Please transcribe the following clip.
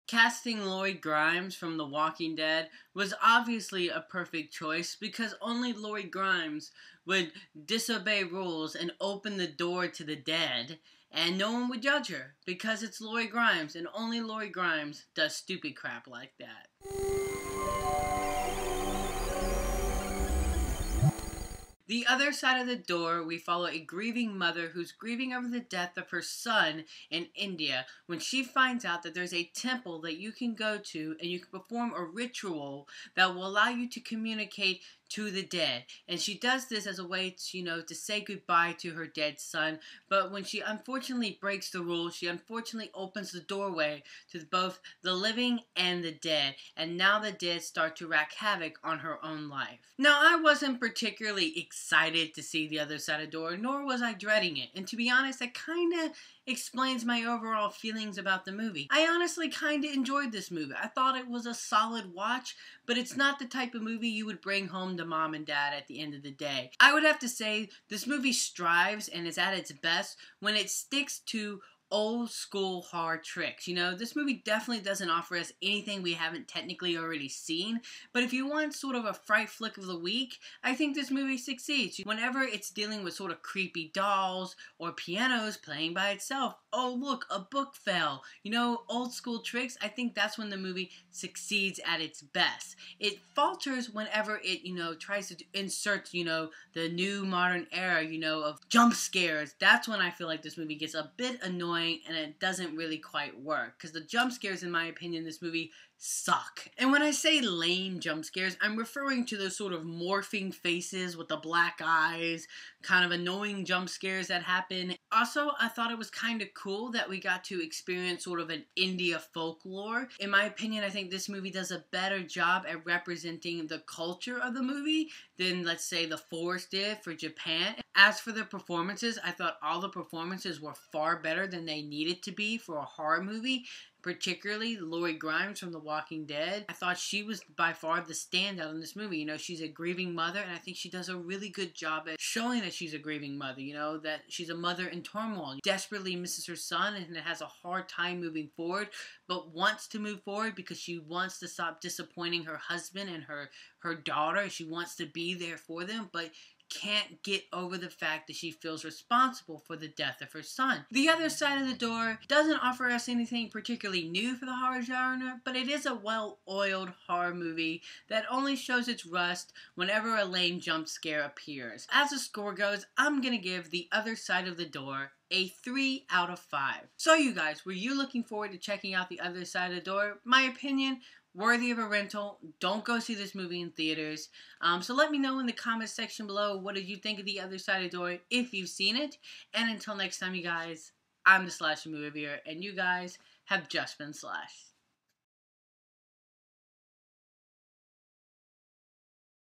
Casting Lloyd Grimes from The Walking Dead was obviously a perfect choice because only Lloyd Grimes would disobey rules and open the door to the dead, and no one would judge her because it's Lloyd Grimes, and only Lloyd Grimes does stupid crap like that. The other side of the door, we follow a grieving mother who's grieving over the death of her son in India when she finds out that there's a temple that you can go to and you can perform a ritual that will allow you to communicate to the dead. And she does this as a way to, to say goodbye to her dead son. But when she unfortunately breaks the rules, she unfortunately opens the doorway to both the living and the dead. And now the dead start to wreak havoc on her own life. Now, I wasn't particularly excited to see the other side of the door, nor was I dreading it. And to be honest, that kind of explains my overall feelings about the movie. I honestly kind of enjoyed this movie. I thought it was a solid watch, but it's not the type of movie you would bring home to mom and dad at the end of the day. I would have to say this movie strives and is at its best when it sticks to old school hard tricks. This movie definitely doesn't offer us anything we haven't technically already seen, but if you want sort of a fright flick of the week, I think this movie succeeds. Whenever it's dealing with sort of creepy dolls or pianos playing by itself, oh look, a book fell, old school tricks, I think that's when the movie succeeds at its best. It falters whenever it, tries to insert, the new modern era, of jump scares. That's when I feel like this movie gets a bit annoying and it doesn't really quite work, because the jump scares, in my opinion, this movie suck. And when I say lame jump scares, I'm referring to those sort of morphing faces with the black eyes, kind of annoying jump scares that happen. Also, I thought it was kind of cool that we got to experience sort of an India folklore. In my opinion, I think this movie does a better job at representing the culture of the movie than, let's say, The Forest did for Japan. As for the performances, I thought all the performances were far better than they needed to be for a horror movie. Particularly Lloyd Grimes from The Walking Dead. I thought she was by far the standout in this movie. She's a grieving mother, and I think she does a really good job at showing that she's a grieving mother, that she's a mother in turmoil, desperately misses her son and has a hard time moving forward, but wants to move forward because she wants to stop disappointing her husband and her daughter. She wants to be there for them, but can't get over the fact that she feels responsible for the death of her son. The Other Side of the Door doesn't offer us anything particularly new for the horror genre, but it is a well-oiled horror movie that only shows its rust whenever a lame jump scare appears. As the score goes, I'm gonna give The Other Side of the Door a 3 out of 5. So you guys, were you looking forward to checking out The Other Side of the Door? My opinion, worthy of a rental. Don't go see this movie in theaters. So let me know in the comment section below, what did you think of The Other Side of the Door if you've seen it. And until next time, you guys, I'm the Slasher Movie Reviewer, and you guys have just been slashed.